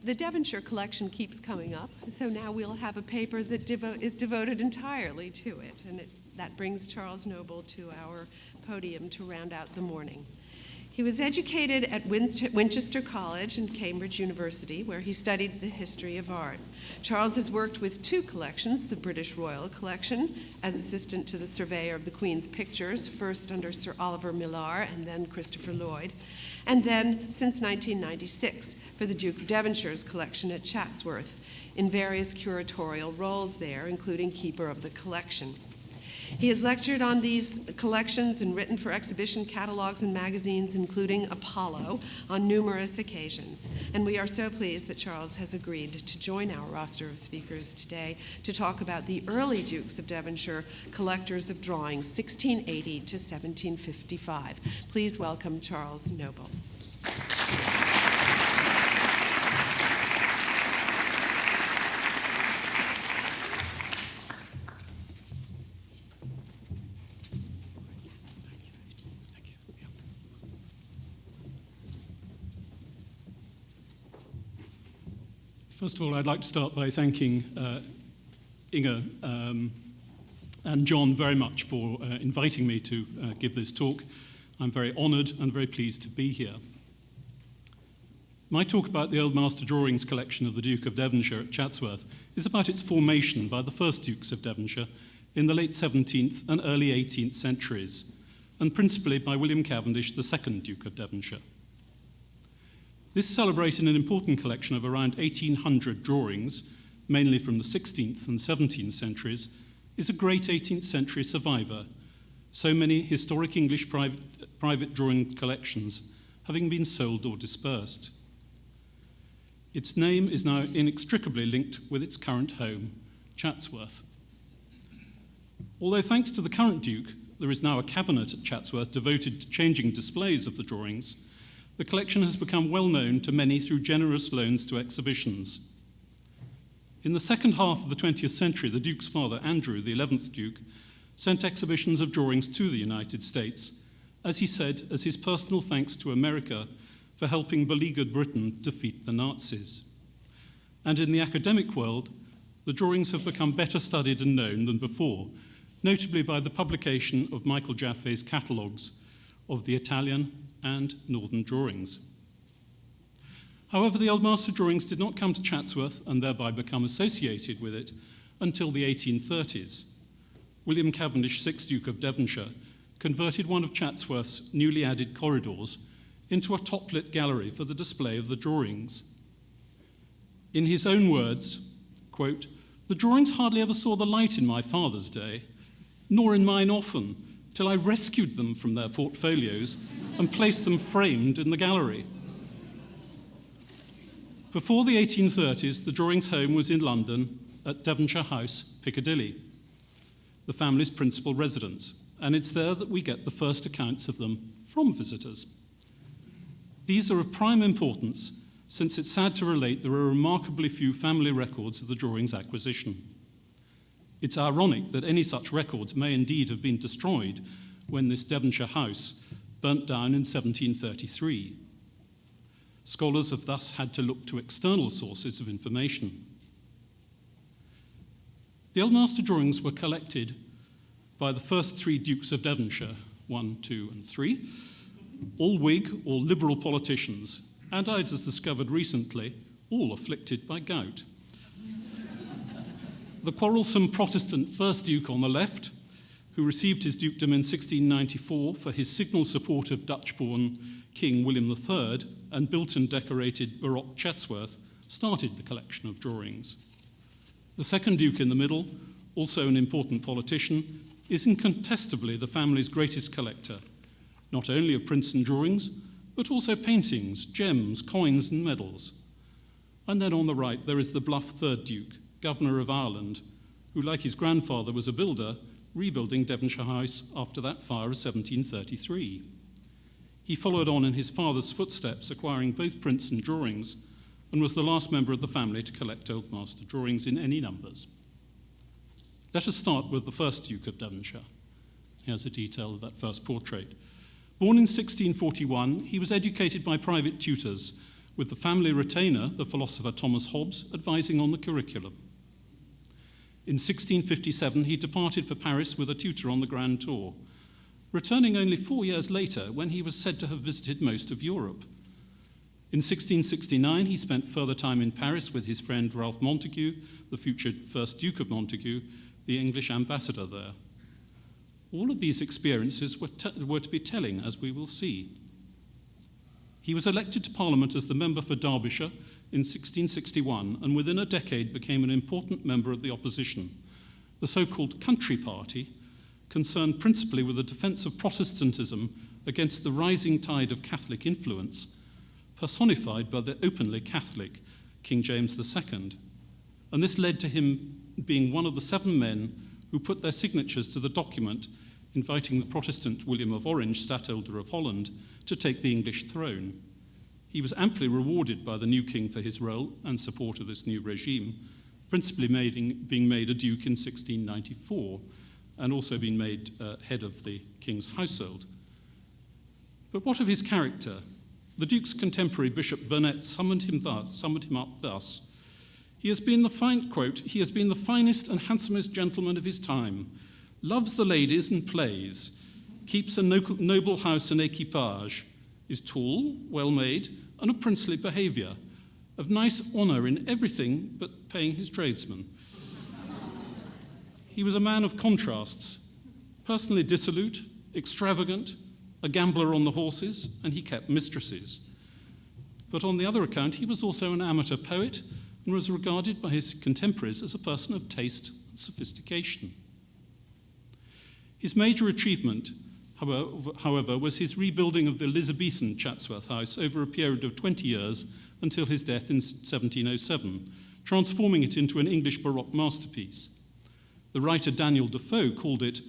The Devonshire collection keeps coming up, so now we'll have a paper that is devoted entirely to it, and that brings Charles Noble to our podium to round out the morning. He was educated at Winchester College and Cambridge University, where he studied the history of art. Charles has worked with two collections, the British Royal Collection, as assistant to the surveyor of the Queen's pictures, first under Sir Oliver Millar and then Christopher Lloyd, and then since 1996 for the Duke of Devonshire's collection at Chatsworth, in various curatorial roles there, including keeper of the collection. He has lectured on these collections and written for exhibition catalogs and magazines, including Apollo, on numerous occasions. And we are so pleased that Charles has agreed to join our roster of speakers today to talk about the early Dukes of Devonshire collectors of drawings, 1680 to 1755. Please welcome Charles Noble. First of all, I'd like to start by thanking Inga and John very much for inviting me to give this talk. I'm very honoured and very pleased to be here. My talk about the Old Master Drawings collection of the Duke of Devonshire at Chatsworth is about its formation by the first Dukes of Devonshire in the late 17th and early 18th centuries, and principally by William Cavendish, the second Duke of Devonshire. This celebrated an important collection of around 1,800 drawings, mainly from the 16th and 17th centuries, is a great 18th century survivor, so many historic English private drawing collections having been sold or dispersed. Its name is now inextricably linked with its current home, Chatsworth. Although thanks to the current Duke, there is now a cabinet at Chatsworth devoted to changing displays of the drawings, the collection has become well known to many through generous loans to exhibitions. In the second half of the 20th century, the Duke's father, Andrew, the 11th Duke, sent exhibitions of drawings to the United States, as he said, as his personal thanks to America for helping beleaguered Britain defeat the Nazis. And in the academic world, the drawings have become better studied and known than before, notably by the publication of Michael Jaffe's catalogues of the Italian and Northern drawings. However, the Old Master drawings did not come to Chatsworth and thereby become associated with it until the 1830s. William Cavendish, 6th Duke of Devonshire, converted one of Chatsworth's newly added corridors into a top-lit gallery for the display of the drawings. In his own words, quote, "The drawings hardly ever saw the light in my father's day, nor in mine often, till I rescued them from their portfolios and placed them framed in the gallery." Before the 1830s, the drawings' home was in London at Devonshire House, Piccadilly, the family's principal residence, and it's there that we get the first accounts of them from visitors. These are of prime importance, since it's sad to relate there are remarkably few family records of the drawings' acquisition. It's ironic that any such records may indeed have been destroyed when this Devonshire house burnt down in 1733. Scholars have thus had to look to external sources of information. The Old Master drawings were collected by the first three Dukes of Devonshire, 1, 2, and 3, all Whig or Liberal politicians, and I just discovered recently, all afflicted by gout. The quarrelsome Protestant first Duke on the left, who received his dukedom in 1694 for his signal support of Dutch-born King William III and built and decorated Baroque Chatsworth, started the collection of drawings. The second Duke in the middle, also an important politician, is incontestably the family's greatest collector, not only of Princeton drawings, but also paintings, gems, coins, and medals. And then on the right, there is the bluff third Duke, Governor of Ireland, who, like his grandfather, was a builder, rebuilding Devonshire House after that fire of 1733. He followed on in his father's footsteps, acquiring both prints and drawings, and was the last member of the family to collect Old Master drawings in any numbers. Let us start with the first Duke of Devonshire. Here's a detail of that first portrait. Born in 1641, he was educated by private tutors, with the family retainer, the philosopher Thomas Hobbes, advising on the curriculum. In 1657, he departed for Paris with a tutor on the Grand Tour, returning only 4 years later when he was said to have visited most of Europe. In 1669, he spent further time in Paris with his friend Ralph Montague, the future first Duke of Montague, the English ambassador there. All of these experiences were to be telling, as we will see. He was elected to Parliament as the member for Derbyshire in 1661, and within a decade became an important member of the opposition. The so-called Country Party, concerned principally with the defence of Protestantism against the rising tide of Catholic influence, personified by the openly Catholic King James II. And this led to him being one of the 7 men who put their signatures to the document inviting the Protestant William of Orange, Stadtholder of Holland, to take the English throne. He was amply rewarded by the new king for his role and support of this new regime, principally being made a duke in 1694, and also being made head of the king's household. But what of his character? The duke's contemporary Bishop Burnet summed him up thus: "He has been he has been the finest and handsomest gentleman of his time, loves the ladies and plays, keeps a noble house and equipage, is tall, well-made, and of princely behaviour, of nice honour in everything but paying his tradesmen." He was a man of contrasts, personally dissolute, extravagant, a gambler on the horses, and he kept mistresses. But on the other account, he was also an amateur poet and was regarded by his contemporaries as a person of taste and sophistication. His major achievement, however, was his rebuilding of the Elizabethan Chatsworth house over a period of 20 years until his death in 1707, transforming it into an English Baroque masterpiece. The writer Daniel Defoe called it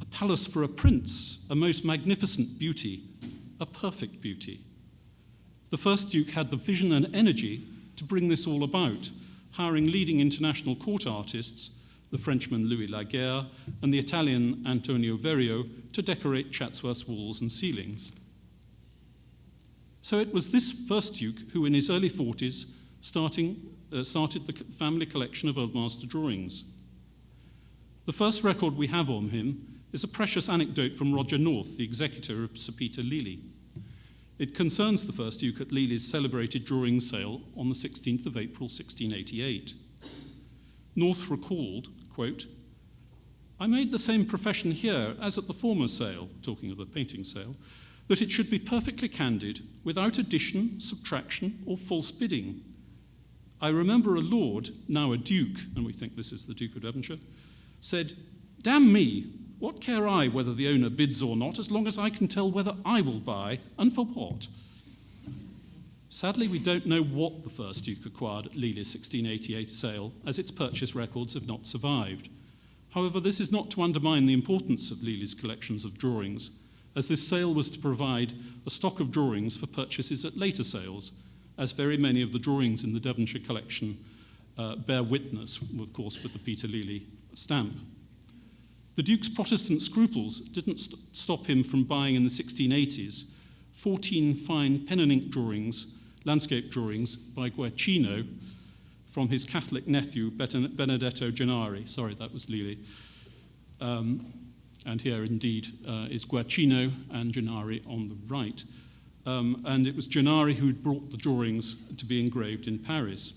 a palace for a prince, a most magnificent beauty, a perfect beauty. The first Duke had the vision and energy to bring this all about, hiring leading international court artists, the Frenchman Louis Laguerre and the Italian Antonio Verrio, to decorate Chatsworth's walls and ceilings. So it was this first Duke who, in his early 40s, started the family collection of Old Master drawings. The first record we have on him is a precious anecdote from Roger North, the executor of Sir Peter Lely. It concerns the first Duke at Lely's celebrated drawing sale on the 16th of April 1688. North recalled, quote, "I made the same profession here as at the former sale," talking of the painting sale, "that it should be perfectly candid, without addition, subtraction, or false bidding. I remember a lord, now a duke," and we think this is the Duke of Devonshire, said, "Damn me, what care I whether the owner bids or not, as long as I can tell whether I will buy and for what?" Sadly, we don't know what the first Duke acquired at Lely's 1688 sale, as its purchase records have not survived. However, this is not to undermine the importance of Lely's collections of drawings, as this sale was to provide a stock of drawings for purchases at later sales, as very many of the drawings in the Devonshire collection bear witness, of course, with the Peter Lely stamp. The Duke's Protestant scruples didn't stop him from buying in the 1680s 14 fine pen and ink drawings, landscape drawings by Guercino from his Catholic nephew Benedetto Gennari. Sorry, that was Lely. And here indeed is Guercino and Gennari on the right. And it was Gennari who'd brought the drawings to be engraved in Paris.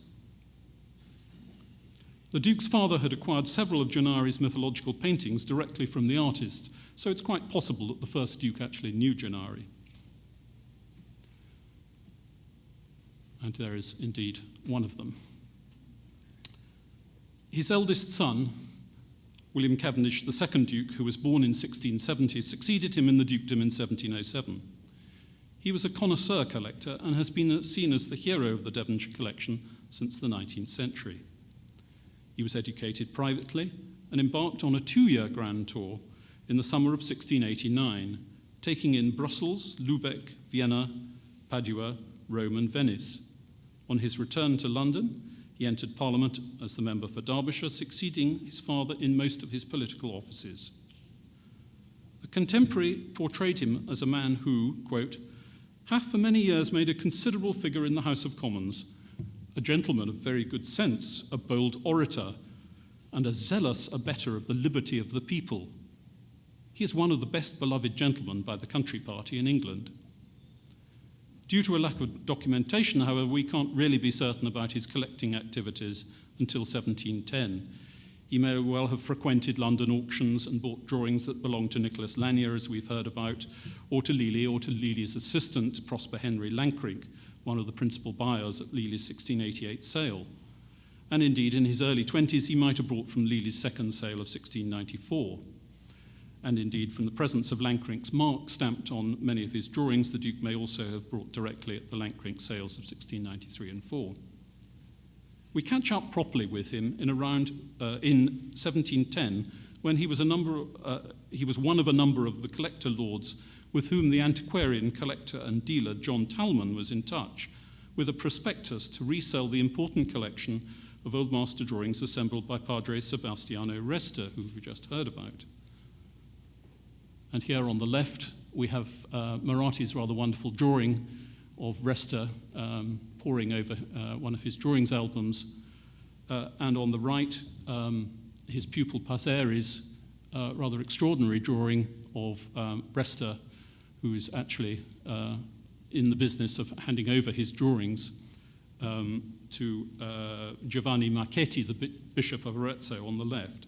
The Duke's father had acquired several of Gennari's mythological paintings directly from the artist, so it's quite possible that the first Duke actually knew Gennari. And there is indeed one of them. His eldest son, William Cavendish, the second Duke, who was born in 1670, succeeded him in the dukedom in 1707. He was a connoisseur collector and has been seen as the hero of the Devonshire collection since the 19th century. He was educated privately and embarked on a 2-year grand tour in the summer of 1689, taking in Brussels, Lubeck, Vienna, Padua, Rome and Venice. On his return to London, he entered Parliament as the member for Derbyshire, succeeding his father in most of his political offices. A contemporary portrayed him as a man who, quote, hath for many years made a considerable figure in the House of Commons, a gentleman of very good sense, a bold orator, and a zealous abettor of the liberty of the people. He is one of the best beloved gentlemen by the country party in England. Due to a lack of documentation, however, we can't really be certain about his collecting activities until 1710. He may well have frequented London auctions and bought drawings that belonged to Nicholas Lanier, as we've heard about, or to Lely's assistant, Prosper Henry Lankrink, one of the principal buyers at Lely's 1688 sale. And indeed, in his early 20s, he might have brought from Lely's second sale of 1694. And indeed, from the presence of Lankrink's mark stamped on many of his drawings, the Duke may also have brought directly at the Lankrink sales of 1693 and 4. We catch up properly with him in 1710, when he was one of a number of the collector lords with whom the antiquarian, collector and dealer John Talman was in touch, with a prospectus to resell the important collection of Old Master drawings assembled by Padre Sebastiano Resta, who we just heard about. And here on the left, we have Marati's rather wonderful drawing of Resta poring over one of his drawings albums. And on the right, his pupil Passeri's rather extraordinary drawing of Resta, who is actually in the business of handing over his drawings to Giovanni Marchetti, the Bishop of Arezzo, on the left.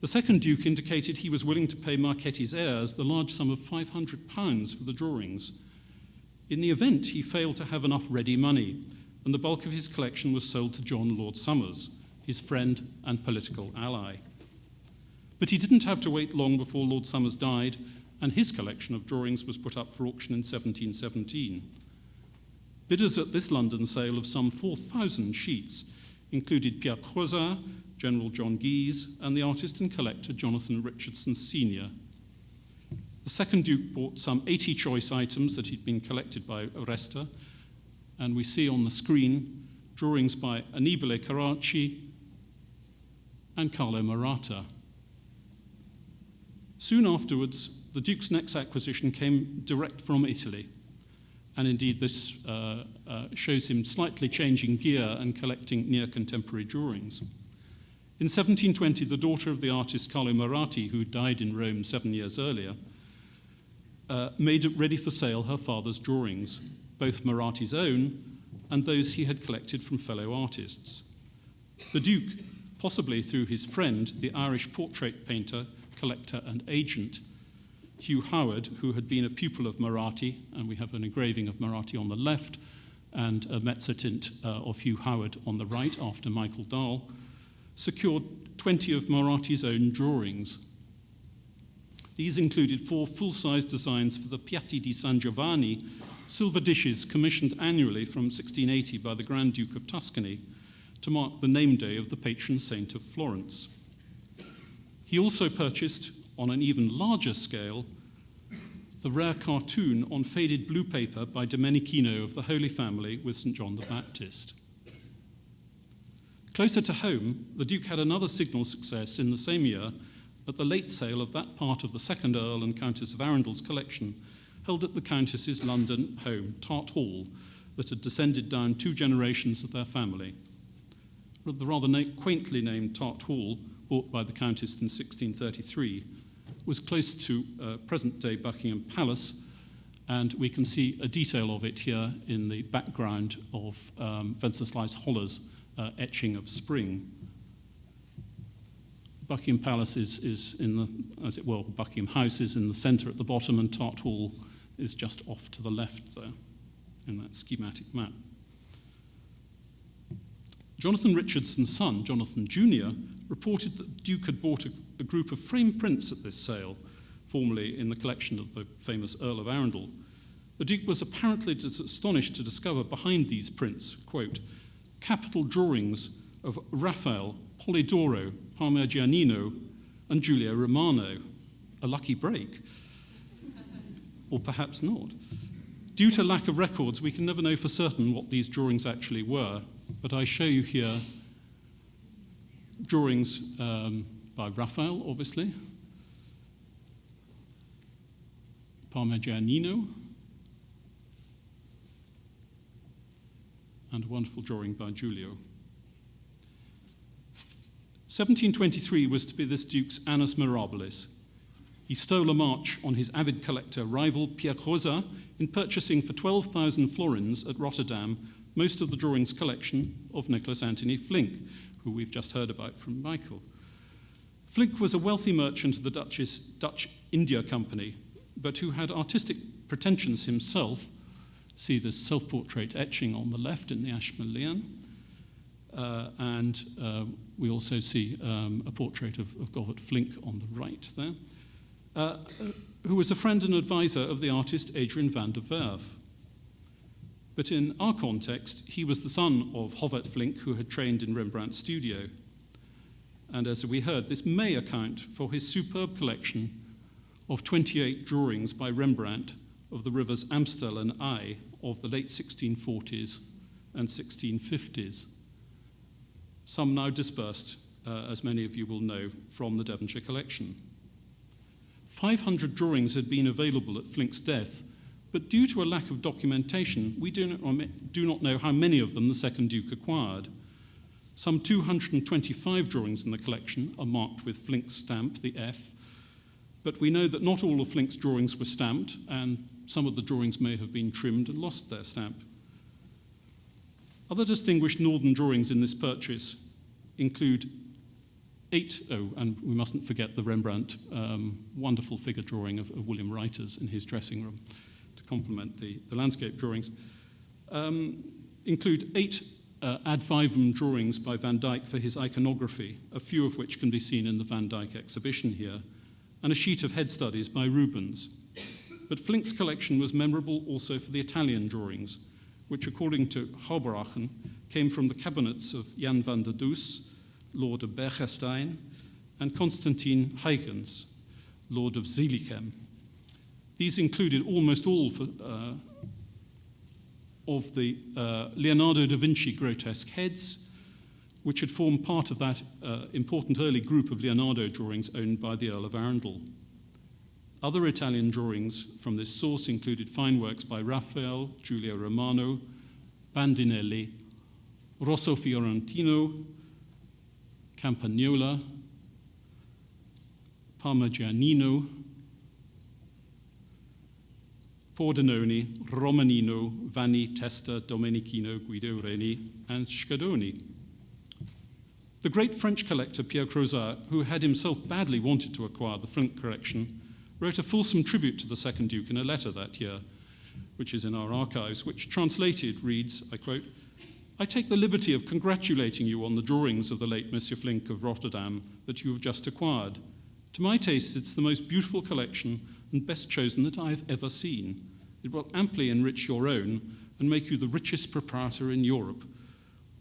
The second Duke indicated he was willing to pay Marchetti's heirs the large sum of £500 for the drawings. In the event, he failed to have enough ready money, and the bulk of his collection was sold to John Lord Somers, his friend and political ally. But he didn't have to wait long before Lord Somers died, and his collection of drawings was put up for auction in 1717. Bidders at this London sale of some 4,000 sheets included Pierre Crozat, General John Guise, and the artist and collector Jonathan Richardson Sr. The second Duke bought some 80 choice items that he'd been collected by Resta, and we see on the screen drawings by Annibale Carracci and Carlo Maratta. Soon afterwards, the Duke's next acquisition came direct from Italy, and indeed this shows him slightly changing gear and collecting near-contemporary drawings. In 1720, the daughter of the artist Carlo Maratti, who died in Rome 7 years earlier, made ready for sale her father's drawings, both Maratti's own and those he had collected from fellow artists. The Duke, possibly through his friend, the Irish portrait painter, collector and agent, Hugh Howard, who had been a pupil of Maratti, and we have an engraving of Maratti on the left and a mezzotint of Hugh Howard on the right after Michael Dahl, secured 20 of Maratti's own drawings. These included 4 full-size designs for the Piatti di San Giovanni, silver dishes commissioned annually from 1680 by the Grand Duke of Tuscany to mark the name day of the patron saint of Florence. He also purchased, on an even larger scale, the rare cartoon on faded blue paper by Domenichino of the Holy Family with St. John the Baptist. Closer to home, the Duke had another signal success in the same year at the late sale of that part of the second Earl and Countess of Arundel's collection held at the Countess's London home, Tart Hall, that had descended down 2 generations of their family. The rather quaintly named Tart Hall, bought by the Countess in 1633, was close to present-day Buckingham Palace, and we can see a detail of it here in the background of Wenceslas Holler's etching of spring. Buckingham Palace is in the, as it were, Buckingham House is in the centre at the bottom, and Tart Hall is just off to the left there in that schematic map. Jonathan Richardson's son, Jonathan Jr., reported that the Duke had bought a group of framed prints at this sale, formerly in the collection of the famous Earl of Arundel. The Duke was apparently astonished to discover behind these prints, quote, capital drawings of Raphael, Polidoro, Parmigianino, and Giulio Romano. A lucky break. Or perhaps not. Due to lack of records, we can never know for certain what these drawings actually were, but I show you here drawings by Raphael, obviously, Parmigianino, and a wonderful drawing by Giulio. 1723 was to be this Duke's annus mirabilis. He stole a march on his avid collector rival Pierre Rosa in purchasing for 12,000 florins at Rotterdam most of the drawings collection of Nicholas Anthony Flink, who we've just heard about from Michael. Flink was a wealthy merchant of the Dutch India Company, but who had artistic pretensions himself. See this self-portrait etching on the left in the Ashmolean. And we also see a portrait of Govert Flink on the right there, who was a friend and advisor of the artist Adrian van der Werf. But in our context, he was the son of Govert Flink, who had trained in Rembrandt's studio. And as we heard, this may account for his superb collection of 28 drawings by Rembrandt of the rivers Amstel and Ij of the late 1640s and 1650s. Some now dispersed, as many of you will know, from the Devonshire collection. 500 drawings had been available at Flink's death, but due to a lack of documentation, we do not know how many of them the Second Duke acquired. Some 225 drawings in the collection are marked with Flink's stamp, the F, but we know that not all of Flink's drawings were stamped, and some of the drawings may have been trimmed and lost their stamp. Other distinguished northern drawings in this purchase include and we mustn't forget the Rembrandt wonderful figure drawing of William Reiters in his dressing room to complement the landscape drawings, include 8 ad vivum drawings by Van Dyke for his iconography, a few of which can be seen in the Van Dyke exhibition here, and a sheet of head studies by Rubens. But Flink's collection was memorable also for the Italian drawings, which, according to Houbrachen, came from the cabinets of Jan van der Does, Lord of Bergestein, and Constantine Huygens, Lord of Zelichem. These included almost all of the Leonardo da Vinci grotesque heads, which had formed part of that important early group of Leonardo drawings owned by the Earl of Arundel. Other Italian drawings from this source included fine works by Raphael, Giulio Romano, Bandinelli, Rosso Fiorentino, Campagnola, Parmigianino, Pordenone, Romanino, Vanni, Testa, Domenichino, Guido Reni, and Scadoni. The great French collector Pierre Crozat, who had himself badly wanted to acquire the Flink collection, wrote a fulsome tribute to the Second Duke in a letter that year, which is in our archives, which translated reads, I quote, "I take the liberty of congratulating you on the drawings of the late Monsieur Flink of Rotterdam that you have just acquired. To my taste, it's the most beautiful collection and best chosen that I have ever seen. It will amply enrich your own and make you the richest proprietor in Europe.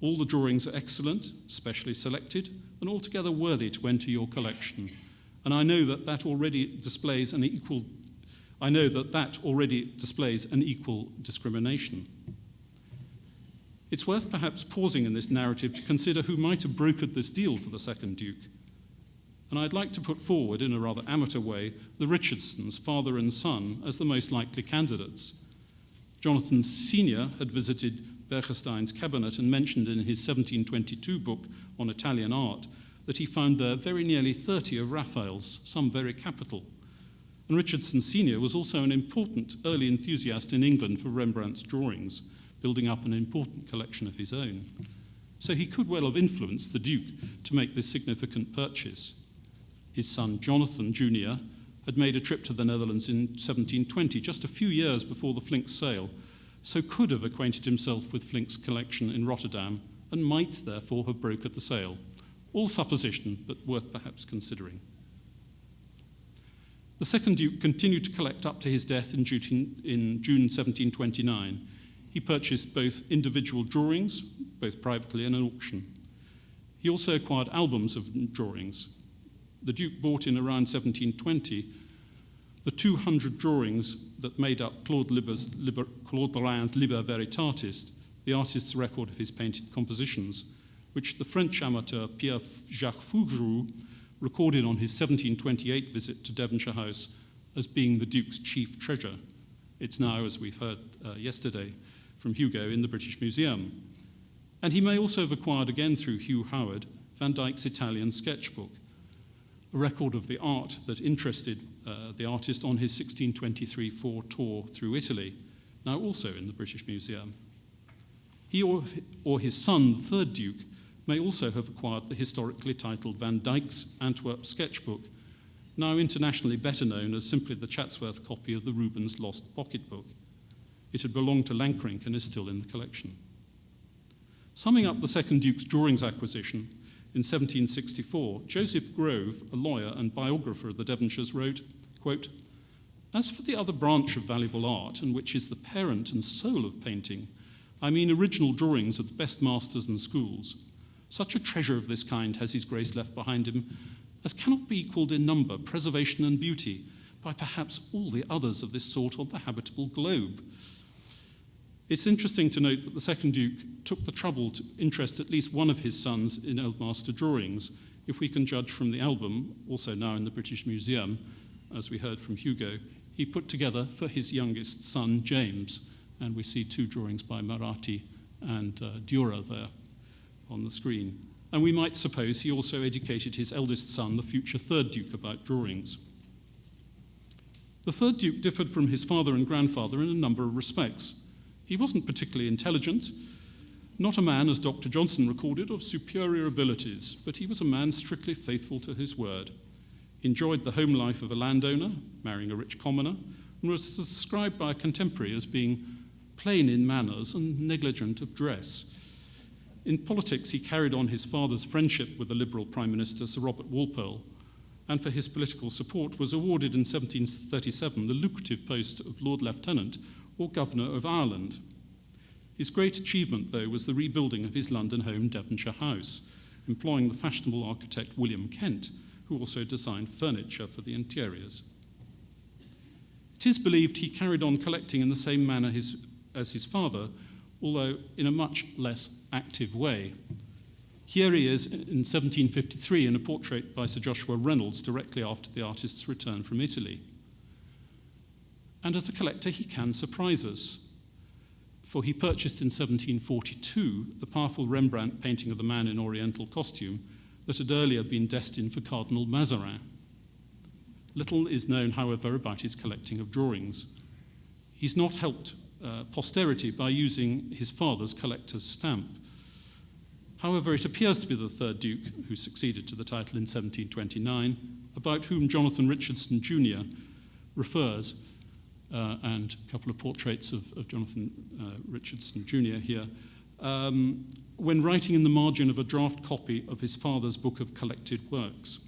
All the drawings are excellent, specially selected, and altogether worthy to enter your collection. And I know that already displays an equal discrimination." It's worth perhaps pausing in this narrative to consider who might have brokered this deal for the Second Duke. And I'd like to put forward, in a rather amateur way, the Richardsons, father and son, as the most likely candidates. Jonathan Sr. had visited Bergestein's cabinet and mentioned in his 1722 book on Italian art that he found there very nearly 30 of Raphael's, some very capital. And Richardson Sr. was also an important early enthusiast in England for Rembrandt's drawings, building up an important collection of his own. So he could well have influenced the Duke to make this significant purchase. His son Jonathan Jr. had made a trip to the Netherlands in 1720, just a few years before the Flink sale, so could have acquainted himself with Flink's collection in Rotterdam and might therefore have brokered the sale. All supposition, but worth perhaps considering. The Second Duke continued to collect up to his death in June 1729. He purchased both individual drawings, both privately and at auction. He also acquired albums of drawings. The Duke bought in around 1720 the 200 drawings that made up Claude Lorrain's Liber Veritatis, the artist's record of his painted compositions, which the French amateur Pierre-Jacques Fougeroux recorded on his 1728 visit to Devonshire House as being the Duke's chief treasure. It's now, as we've heard yesterday from Hugo, in the British Museum. And he may also have acquired again through Hugh Howard Van Dyke's Italian Sketchbook, a record of the art that interested the artist on his 1623-4 tour through Italy, now also in the British Museum. He or his son, the third Duke, may also have acquired the historically titled Van Dyke's Antwerp Sketchbook, now internationally better known as simply the Chatsworth copy of the Rubens lost Pocketbook. It had belonged to Lankrink and is still in the collection. Summing up the second Duke's drawings acquisition, in 1764, Joseph Grove, a lawyer and biographer of the Devonshires, wrote, quote, "As for the other branch of valuable art, and which is the parent and soul of painting, I mean original drawings of the best masters and schools, such a treasure of this kind has his Grace left behind him as cannot be equalled in number, preservation, and beauty by perhaps all the others of this sort on the habitable globe." It's interesting to note that the second Duke took the trouble to interest at least one of his sons in Old Master drawings, if we can judge from the album, also now in the British Museum, as we heard from Hugo, he put together for his youngest son, James, and we see two drawings by Maratti and Dürer there on the screen. And we might suppose he also educated his eldest son, the future third Duke, about drawings. The third Duke differed from his father and grandfather in a number of respects. He wasn't particularly intelligent, not a man, as Dr. Johnson recorded, of superior abilities, but he was a man strictly faithful to his word. He enjoyed the home life of a landowner, marrying a rich commoner, and was described by a contemporary as being plain in manners and negligent of dress. In politics, he carried on his father's friendship with the Liberal Prime Minister, Sir Robert Walpole, and for his political support was awarded in 1737 the lucrative post of Lord Lieutenant or Governor of Ireland. His great achievement, though, was the rebuilding of his London home, Devonshire House, employing the fashionable architect William Kent, who also designed furniture for the interiors. It is believed he carried on collecting in the same manner as his father, although in a much less active way. Here he is in 1753 in a portrait by Sir Joshua Reynolds directly after the artist's return from Italy. And as a collector, he can surprise us, for he purchased in 1742 the powerful Rembrandt painting of the man in Oriental costume that had earlier been destined for Cardinal Mazarin. Little is known, however, about his collecting of drawings. He's not helped posterity by using his father's collector's stamp. However, it appears to be the third Duke, who succeeded to the title in 1729, about whom Jonathan Richardson Jr. refers, and a couple of portraits of Jonathan Richardson Jr. here, when writing in the margin of a draft copy of his father's book of collected works.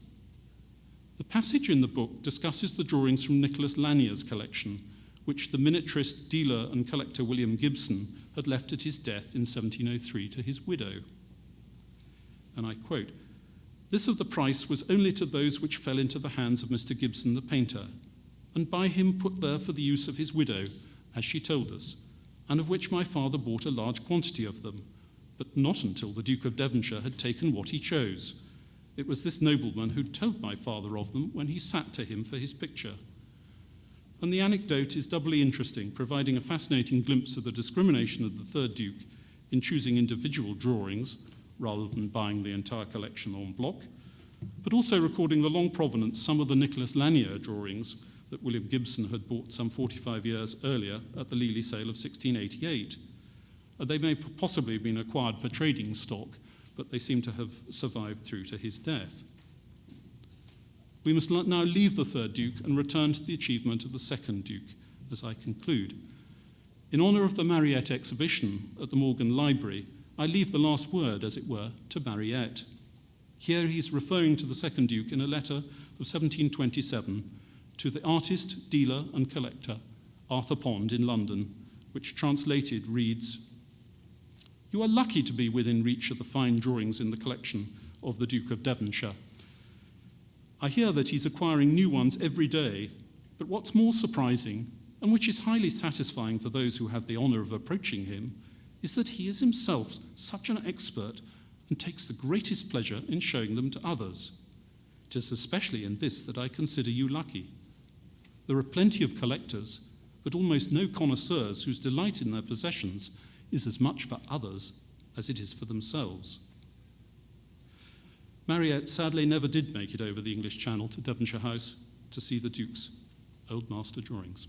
The passage in the book discusses the drawings from Nicholas Lanier's collection, which the miniaturist, dealer, and collector William Gibson had left at his death in 1703 to his widow. And I quote, "This of the price was only to those which fell into the hands of Mr. Gibson the painter, and by him put there for the use of his widow, as she told us, and of which my father bought a large quantity of them, but not until the Duke of Devonshire had taken what he chose. It was this nobleman who told my father of them when he sat to him for his picture." And the anecdote is doubly interesting, providing a fascinating glimpse of the discrimination of the third Duke in choosing individual drawings rather than buying the entire collection en bloc, but also recording the long provenance some of the Nicholas Lanier drawings that William Gibson had bought some 45 years earlier at the Lely sale of 1688. They may possibly have been acquired for trading stock, but they seem to have survived through to his death. We must now leave the third Duke and return to the achievement of the second Duke as I conclude. In honour of the Mariette exhibition at the Morgan Library, I leave the last word, as it were, to Mariette. Here he's referring to the second Duke in a letter of 1727 to the artist, dealer, and collector, Arthur Pond in London, which translated reads, "You are lucky to be within reach of the fine drawings in the collection of the Duke of Devonshire. I hear that he's acquiring new ones every day, but what's more surprising, and which is highly satisfying for those who have the honour of approaching him, is that he is himself such an expert and takes the greatest pleasure in showing them to others. It is especially in this that I consider you lucky. There are plenty of collectors, but almost no connoisseurs whose delight in their possessions is as much for others as it is for themselves. Mariette sadly never did make it over the English Channel to Devonshire House to see the Duke's Old Master drawings.